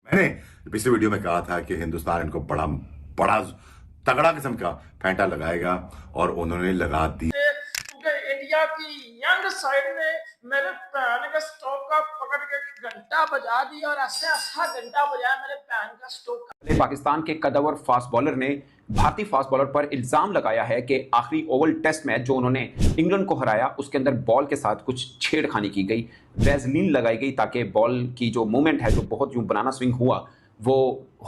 मैंने पिछले वीडियो में कहा था कि हिंदुस्तान इनको बड़ा बड़ा तगड़ा किस्म का फेंटा लगाएगा और उन्होंने लगा दी। क्योंकि इंडिया की यंग साइड ने मेरे पैन का स्टॉक का पकड़ के घंटा बजा दिया और ऐसे ऐसा घंटा बजाया मेरे पैन का स्टॉक का। पाकिस्तान के कदावर फास्ट बॉलर ने भारतीय फास्ट बॉलर पर इल्जाम लगाया है कि आखिरी ओवल टेस्ट मैच जो उन्होंने इंग्लैंड को हराया उसके अंदर बॉल के साथ कुछ छेड़खानी की गई, वैजलीन लगाई गई ताकि बॉल की जो मूवमेंट है जो बहुत यूं बनाना स्विंग हुआ वो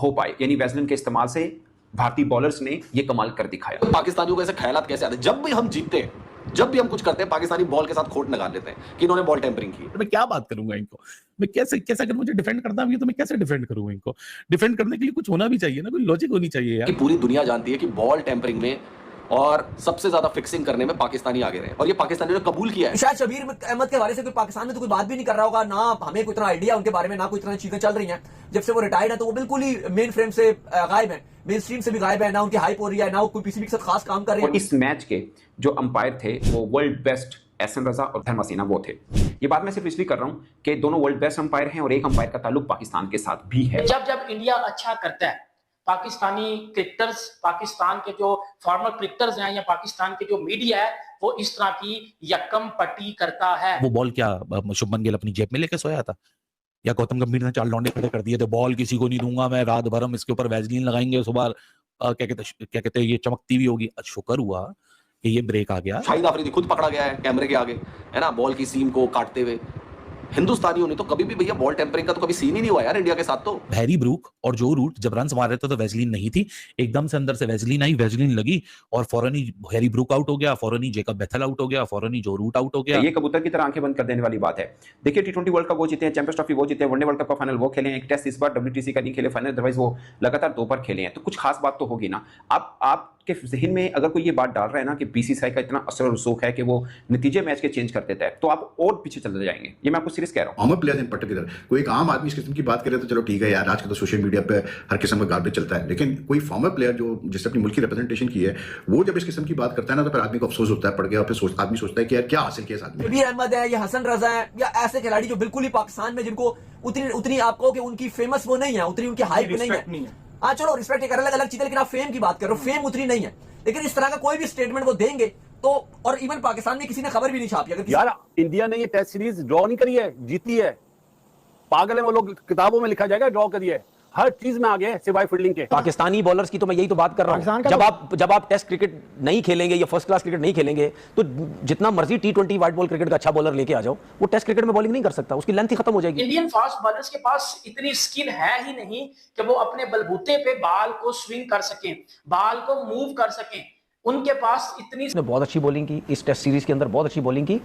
हो पाए। यानी वैजलीन के इस्तेमाल से भारतीय बॉलर्स ने ये कमाल कर दिखाया। पाकिस्तानियों को ऐसे ख्यालात कैसे आते हैं? जब भी हम जीतते हैं, जब भी हम कुछ करते हैं, पाकिस्तानी बॉल के साथ खोट निकाल लेते हैं कि इन्होंने बॉल टेम्परिंग की। तो मैं क्या बात करूंगा इनको? मैं कैसे अगर मुझे डिफेंड करना भी है तो मैं कैसे डिफेंड करूंगा इनको? डिफेंड करने के लिए कुछ होना भी चाहिए ना, कोई लॉजिक होनी चाहिए यार। कि पूरी दुनिया जानती है कि बॉल टेम्परिंग में और सबसे ज्यादा फिक्सिंग करने में पाकिस्तानी आगे रहे और ये पाकिस्तानियों ने कबूल किया है। शायद शबीर अहमद के हवाले से कोई पाकिस्तान में तो कोई बात भी नहीं कर रहा होगा, ना हमें कोई इतना आइडिया उनके बारे में, ना कोई इतना चीजें चल रही हैं। जब से वो रिटायर्ड है तो वो बिल्कुल ही मेन फ्रेम से गायब है, मेन स्ट्रीम से भी गायब है, ना उनकी हाइप हो रही है, ना वो कोई पीसीबी के साथ खास काम कर रहे हैं। इस मैच के जो अंपायर थे वो वर्ल्ड बेस्ट एहसन रजा और धर्म हसीना वो थे। ये बात मैं सिर्फ इसलिए कर रहा हूं कि दोनों वर्ल्ड बेस्ट अंपायर हैं और एक अंपायर का ताल्लुक पाकिस्तान के साथ भी है। जब जब इंडिया अच्छा करता है, पाकिस्तानी क्रिकेटर्स, पाकिस्तान के जो फॉर्मर क्रिकेटर्स हैं या पाकिस्तान के जो मीडिया है वो इस तरह की यकम पट्टी करता है। वो बॉल क्या शुभमन गिल अपनी जेब में लेके सोया था या गौतम गंभीर ने 4 लौंडे खड़े कर दिए थे, बॉल किसी को नहीं दूंगा मैं, रात भर हम इसके ऊपर वैजलीन लगाएंगे, सुबह क्या कहते हैं ये चमकती भी होगी। शुक्र हुआ कि ये ब्रेक आ गया। शाहिद आफरीदी खुद पकड़ा गया है कैमरे के आगे, है ना, बॉल की सीम को काटते हुए। हिंदुस्तानियों ने तो कभी भी भैया बॉल टेम्परिंग का तो कभी सीन ही नहीं हुआ यार इंडिया के साथ। तो हैरी ब्रूक और जो रूट जब रन मार रहे थे तो वैजलीन नहीं थी, एकदम से अंदर से वैजलीन आई, वैजलीन लगी और फौरन ही हैरी ब्रूक आउट हो गया, फौरन ही जेकब बेथल आउट हो गया, फौरन ही जो रूट आउट हो गया। ये कबूतर की तरह आंखें बंद कर देने वाली बात है। देखिए टी20 वर्ल्ड कप वो जीते हैं, चैंपियंस ट्रॉफी वो जीते हैं, वनडे वर्ल्ड कप का फाइनल वो खेले हैं, एक टेस्ट इस बार WTC का नहीं खेले फाइनल, अदरवाइज वो लगातार 2 बार खेले हैं, तो कुछ खास बात तो होगी ना। आपके जहन में अगर कोई ये बात डाल रहा है ना कि BCCI का इतना असर और रसूख है कि वो नतीजे मैच के चेंज कर देता है, तो आप और पीछे चले जाएंगे। ये मैं आपको सीरियस कह रहा हूँ। कॉमन प्लेयर्स इन पर्टिकुलर, कोई एक आम आदमी इस किस्म की बात करे तो चलो ठीक है यार, आज के तो सोशल मीडिया पे हर किस्म का गार्बेज चलता है, लेकिन कोई फॉर्मर प्लेयर जो जिसने अपनी मुल्क की रिप्रेजेंटेशन की है वो जब इस किस्म की बात करता है ना तो फिर आदमी को अफसोस होता है, पड़ गया, और फिर आदमी सोचता है कि यार क्या हासिल किया इस आदमी ने। शबीर अहमद है या हसन रजा है या ऐसे खिलाड़ी जो बिल्कुल ही पाकिस्तान में जिनको उतनी आपको कि उनकी फेमस वो नहीं है, उतनी उनकी हाइप नहीं है। हाँ चलो रिस्पेक्ट एक अलग अलग चीज है, लेकिन आप फेम की बात कर रहे हो, फेम उतनी नहीं है। लेकिन इस तरह का कोई भी स्टेटमेंट वो देंगे तो, और इवन पाकिस्तान में किसी ने खबर भी नहीं छापी। अगर यार इंडिया ने ये टेस्ट सीरीज ड्रॉ नहीं करी है, जीती है। पागल है वो लोग, किताबों में लिखा जाएगा ड्रॉ करिए, हर चीज में आगे है सिवाय फील्डिंग के। पाकिस्तानी बॉलर्स की तो मैं यही तो बात कर रहा हूं। जब आप टेस्ट क्रिकेट नहीं खेलेंगे या फर्स्ट क्लास क्रिकेट नहीं खेलेंगे तो जितना मर्जी T20 व्हाइट बॉल क्रिकेट का अच्छा बॉलर लेके आ जाओ, वो टेस्ट क्रिकेट में बॉलिंग नहीं कर सकता, उसकी लेंथ ही खत्म हो जाएगी। इंडियन फास्ट बॉलर्स के पास इतनी स्किल है ही नहीं कि वो अपने बलबूते पे बाल को स्विंग कर सकें, बाल को मूव कर सकें। उनके पास इतनी उसने बहुत अच्छी बॉलिंग की इस टेस्ट सीरीज के अंदर, बहुत अच्छी बॉलिंग की।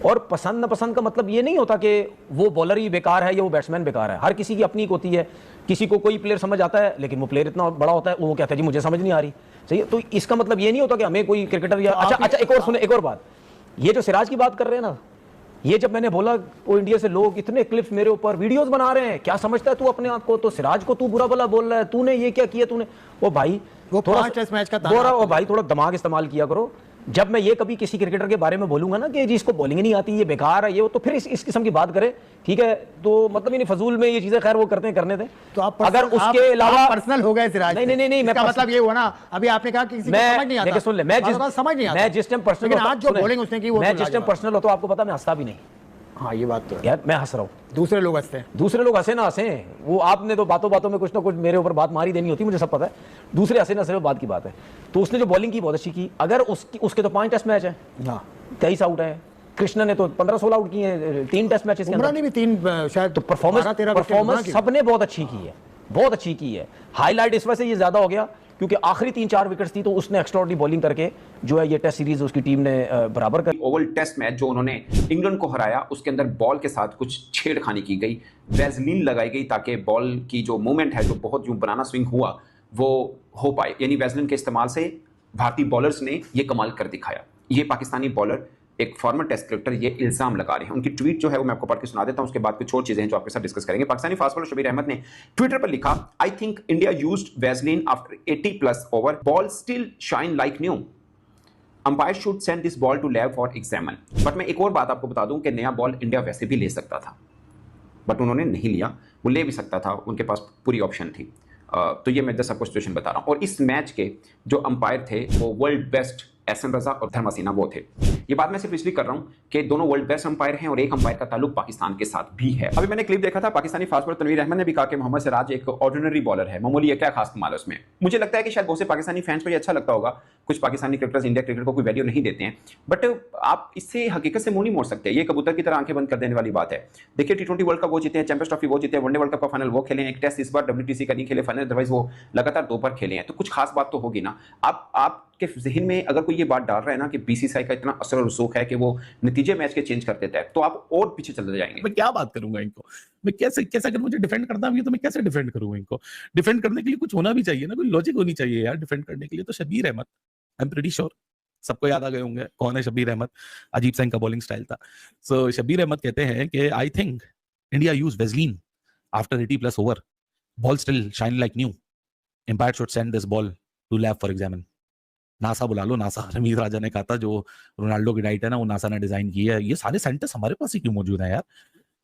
और पसंद न पसंद का मतलब ये नहीं होता कि वो बॉलर ही बेकार है या वो बैट्समैन बेकार है। हर किसी की अपनी होती है, किसी को कोई प्लेयर समझ आता है लेकिन वो प्लेयर इतना बड़ा होता है वो कहता है जी मुझे समझ नहीं आ रही। सही है, तो इसका मतलब ये नहीं होता कि हमें कोई क्रिकेटर या अच्छा एक और सुने, एक और बात, ये जो सिराज की बात कर रहे हैं ना, ये जब मैंने बोला वो इंडिया से लोग इतने क्लिप्स मेरे ऊपर वीडियोस बना रहे हैं, क्या समझता है तू अपने आप को, तो सिराज को तू बुरा भला बोल रहा है, तूने ये क्या किया तूने। वो भाई थोड़ा टेस्ट मैच का वो भाई थोड़ा दिमाग इस्तेमाल किया करो। जब मैं ये कभी किसी क्रिकेटर के बारे में बोलूंगा ना कि जी इसको बॉलिंग नहीं आती, ये बेकार है, ये वो, तो फिर इस किस्म की बात करें, ठीक है, तो मतलब नहीं फजूल में ये चीजें खैर वो करते हैं, करने दें। तो आप अगर उसके अलावा पर्सनल हो गए सिराज, नहीं मैं मतलब ये हुआ ना, अभी आपने कहा कि किसी को समझ नहीं आता, सुन ले, मैं जिस टाइम पर्सनल, लेकिन आज जो बॉलिंग उसने की वो मैं जिस टाइम पर्सनल होता हूं आपको पता मैं हंसता भी नहीं। हाँ ये बात तो है यार, मैं हंस रहा हूँ, दूसरे लोग हंसते हैं, दूसरे लोग हंसे ना हंसे, वो आपने तो बातों बातों में कुछ ना कुछ मेरे ऊपर बात मारी देनी होती, मुझे सब पता है, दूसरे हंसे ना हंसे बात की बात है। तो उसने जो बॉलिंग की बहुत अच्छी की, अगर उसके तो 5 टेस्ट मैच है, 23 आउट है, कृष्णा ने तो 15-16 आउट किए हैं 3 टेस्ट मैचेस के अंदर, भी 3 शायद, तो परफॉर्मेंस सबने बहुत अच्छी की है, बहुत अच्छी की है। हाईलाइट इस वजह से ये ज्यादा हो गया क्योंकि आखिरी 3-4 विकेट्स थी तो उसने एक्स्ट्राऑर्डिनरी बॉलिंग करके जो है ये टेस्ट सीरीज उसकी टीम ने बराबर कर। ओवल टेस्ट मैच जो उन्होंने इंग्लैंड को हराया उसके अंदर बॉल के साथ कुछ छेड़खानी की गई, वैजलीन लगाई गई ताकि बॉल की जो मूवमेंट है जो बहुत यूं बनाना स्विंग हुआ वो हो पाए। यानी वैजलीन के इस्तेमाल से भारतीय बॉलर्स ने ये कमाल कर दिखाया। ये पाकिस्तानी बॉलर एक फॉर्मर टेस्ट क्रिकेटर ये इल्जाम लगा रहे हैं। उनकी ट्वीट जो है वो मैं आपको पढ़ के सुना देता हूं, उसके बाद कुछ और चीजें हैं जो आपके साथ डिस्कस करेंगे। पाकिस्तानी फास्ट बॉलर शबीर अहमद ने ट्विटर पर लिखा, I think India used Vaseline after 80+ over, ball still shine like new, umpire should send this ball to lab for examine. But मैं एक और बात आपको बता दूं कि नया बॉल इंडिया वैसे भी ले सकता था, बट उन्होंने नहीं लिया। वो ले भी सकता था, उनके पास पूरी ऑप्शन थी। तो ये मैं जस्ट आपको सिचुएशन बता रहा हूँ। और इस मैच के जो अंपायर थे वो वर्ल्ड बेस्ट एहसन रजा और धर्मासीना वो थे। ये बात मैं सिर्फ इसलिए कर रहा हूँ कि दोनों वर्ल्ड बेस्ट अंपायर हैं और एक अंपायर का ताल्लुक पाकिस्तान के साथ भी है। अभी मैंने क्लिप देखा था, पाकिस्तानी फास्ट बॉलर तनवीर अहमद ने भी कहा कि मोहम्मद सिराज एक ऑर्डिनरी बॉलर है, मामूली है, क्या खास कमाल है उसमें। मुझे लगता है कि शायद बहुत से पाकिस्तानी फैंस को ये अच्छा लगता होगा, कुछ पाकिस्तानी क्रिकेटर्स इंडिया क्रिकेट को कोई वैल्यू नहीं देते हैं, बट आप इससे हकीकत से मुंह नहीं मोड़ सकते। ये कबूतर की तरह आंखें बंद कर देने वाली बात है। देखिए T20 वर्ल्ड कप वो जीते हैं, चैंपियंस ट्रॉफी वो जीते हैं, वनडे वर्ल्ड कप का फाइनल वो खेले हैं, एक टेस्ट इस बार WTC का नहीं खेले फाइनल, अदरवाइज वो लगातार 2 बार खेले हैं, तो कुछ खास बात तो होगी ना। आपके जहन में अगर कोई ये बात डाल रहा है ना कि BCCI का इतना असर और रसूख है कि वो नतीजे मैच के चेंज कर देता है, तो आप और पीछे चले जाएंगे। मैं क्या बात करूंगा इनको, मैं कैसे अगर मुझे डिफेंड करना भी है तो मैं कैसे डिफेंड करूंगा इनको। डिफेंड करने के लिए कुछ होना भी चाहिए ना, कोई लॉजिक होनी चाहिए यार डिफेंड करने के लिए। तो Shabbir Ahmed, I am pretty sure सबको याद आ गए होंगे कौन है शब्बीर अहमद, अजीब सा इनका बॉलिंग स्टाइल था। सो शब्बीर अहमद कहते हैं कि I think India use Vaseline after 80+ over, ball still shine like new, umpire should send this ball to lab for examine. NASA बुला लो, नासा। रमीज राजा ने कहा था जो रोनाल्डो की डाइट है ना वो नासा ने डिजाइन की है। ये सारे सेंटेंस हमारे पास ही क्यों मौजूद है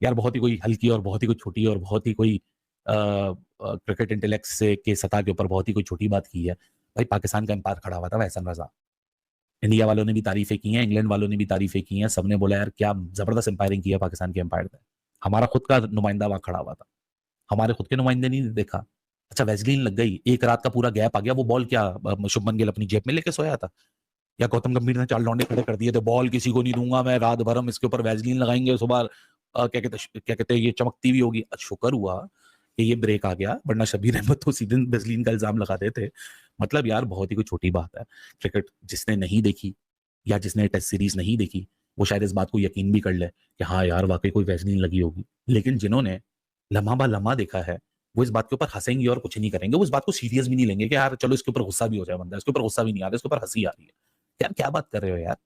यार बहुत ही कोई हल्की और बहुत ही कोई छोटी और बहुत ही कोई क्रिकेट इंटेलेक्ट से के सतह के ऊपर बहुत ही कोई छोटी बात की है। भाई पाकिस्तान का एम्पायर खड़ा हुआ था एहसन रजा, इंडिया वालों ने भी तारीफें की हैं, इंग्लैंड वालों ने भी तारीफें की हैं, सबने बोला यार क्या जबरदस्त एम्पायरिंग की है पाकिस्तान के एम्पायर ने। हमारा खुद का नुमाइंदा वहां खड़ा हुआ था, हमारे खुद के नुमाइंदे नहीं देखा। अच्छा वैसलीन लग गई, एक रात का पूरा गैप आ गया, वो बॉल क्या शुभमन गिल अपनी जेब में लेके सोया था या गौतम गंभीर ने 4 लौंडे खड़े कर दिए थे, बॉल किसी को नहीं दूंगा मैं, रात भर हम इसके ऊपर वैसलीन लगाएंगे, सुबह क्या कहते हैं ये चमकती भी होगी। शुक्र हुआ कि ये ब्रेक आ गया, वरना शब्बीर अहमद तो सीधे वैसलीन का इल्जाम लगाते थे। मतलब यार बहुत ही कोई छोटी बात है। क्रिकेट जिसने नहीं देखी या जिसने टेस्ट सीरीज नहीं देखी वो शायद इस बात को यकीन भी कर ले कि हाँ यार वाकई कोई वैसलीन लगी होगी, लेकिन जिन्होंने लम्हा बा लम्हा देखा है वो इस बात के ऊपर हंसेंगे और कुछ नहीं करेंगे, वो इस बात को सीरियस भी नहीं लेंगे कि यार चलो इसके ऊपर गुस्सा भी हो जाए बंदा, इसके ऊपर गुस्सा भी नहीं आ रहा, इसके ऊपर हंसी आ रही है। यार क्या बात कर रहे हो यार।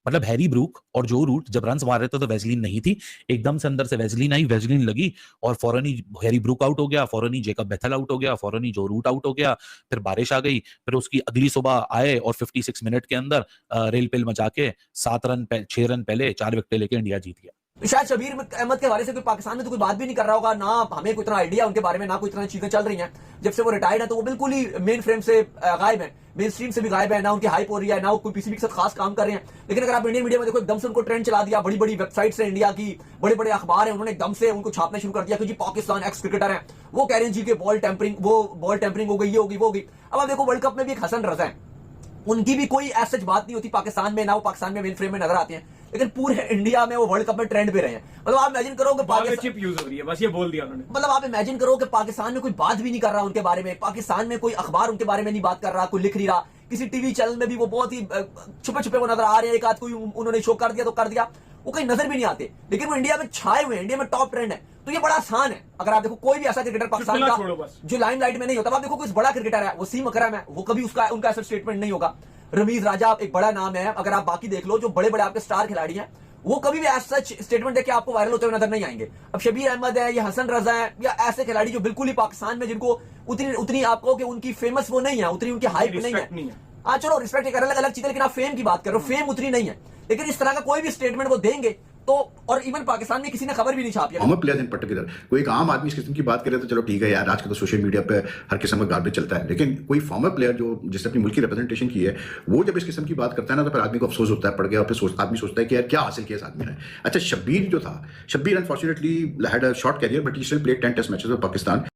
मतलब हैरी ब्रूक और जो रूट जब रन मार रहे थे तो वैसलीन नहीं थी, एकदम से अंदर से वैसलीन आई, वैसलीन लगी और फौरन ही हैरी ब्रूक आउट हो गया, फौरन ही जेकब बेथल आउट हो गया, फौरन ही जो रूट आउट हो गया, फिर बारिश आ गई, फिर उसकी अगली सुबह आए और 56 मिनट के अंदर रेल पेल मचा के 6 रन पहले 4 विकेट लेके इंडिया जीत गया। शायद शब्बीर अहमद के हवाले से कोई पाकिस्तान में तो कोई बात भी नहीं कर रहा होगा, ना हमें कोई इतना आइडिया उनके बारे में, ना कोई इतना चीजें चल रही हैं। जब से वो रिटायर्ड है तो वो बिल्कुल ही मेन फ्रेम से गायब है, मेन स्ट्रीम से भी गायब है, ना उनकी हाइप हो रही है, ना वो कोई PCB के साथ खास काम कर रहे हैं। लेकिन अगर आप इंडियन मीडिया में देखो एकदम से उनको ट्रेंड चला दिया, बड़ी बड़ी वेबसाइट्स है इंडिया की, बड़े बड़े अखबार है, उन्होंने एकदम से उनको छापना शुरू कर दिया कि जी पाकिस्तान एक्स क्रिकेटर है, वो कह रहे हैं जी के बॉल टेम्परिंग हो गई, ये होगी वो होगी। अब आप देखो वर्ल्ड कप में भी एक हसन रजा है, उनकी भी कोई ऐसी बात नहीं होती पाकिस्तान में, ना वो पाकिस्तान में मेन फ्रेम में नजर आते हैं, लेकिन पूरे इंडिया में वो वर्ल्ड कप में ट्रेंड पे रहे हैं। मतलब आप इमेजिन करो कि चिप यूज हो रही है, बस ये बोल दिया उन्होंने। मतलब आप इमेजिन करो कि पाकिस्तान में कोई बात भी नहीं कर रहा उनके बारे में, पाकिस्तान में कोई अखबार उनके बारे में नहीं बात कर रहा, कोई लिख नहीं रहा, किसी टीवी चैनल में भी वो बहुत ही छुपे छुपे वो नजर आ रहे हैं, एक आध कोई उन्होंने शो कर दिया तो कर दिया, वो कहीं नजर भी नहीं आते, लेकिन वो इंडिया में छाए हुए हैं, इंडिया में टॉप ट्रेंड है। तो ये बड़ा आसान है। अगर आप देखो कोई भी ऐसा क्रिकेटर पाकिस्तान का जो लाइमलाइट में नहीं होता, आप देखो कोई बड़ा क्रिकेटर है, वसीम अकरम है, वो कभी उनका ऐसा स्टेटमेंट नहीं होगा। रमीज राजा एक बड़ा नाम है, अगर आप बाकी देख लो जो बड़े बड़े आपके स्टार खिलाड़ी हैं, वो कभी भी ऐसा स्टेटमेंट देके आपको वायरल होते हुए नजर नहीं आएंगे। अब शब्बीर अहमद है या हसन रजा है या ऐसे खिलाड़ी जो बिल्कुल ही पाकिस्तान में जिनको उतनी आपको कि उनकी फेमस वो नहीं है, उतनी उनकी हाइप नहीं है। हाँ चलो रिस्पेक्ट कर अलग चीज है, लेकिन आप फेम की बात कर रहे हो, फेम उतनी नहीं है, लेकिन इस तरह का कोई भी स्टेटमेंट वो देंगे तो, और इवन पाकिस्तान में किसी ने खबर भी नहीं छापी। कॉमन प्लेयर्स इन पर्टिकुलर, कोई एक आम आदमी इस किस्म की बात करे तो चलो ठीक है यार, आज के तो सोशल मीडिया पे हर किस्म का गार्बेज चलता है, लेकिन कोई फॉर्मर प्लेयर जो जिसने अपनी मुल्क की रिप्रेजेंटेशन की है वो जब इस किस्म की बात करता है ना तो फिर आदमी को अफसोस होता है, पड़ गया, और फिर आदमी सोचता है कि यार क्या हासिल किया इस आदमी ने। अच्छा शब्बीर जो था, Shabbir unfortunately had a short career but he still played 10 test matches for Pakistan.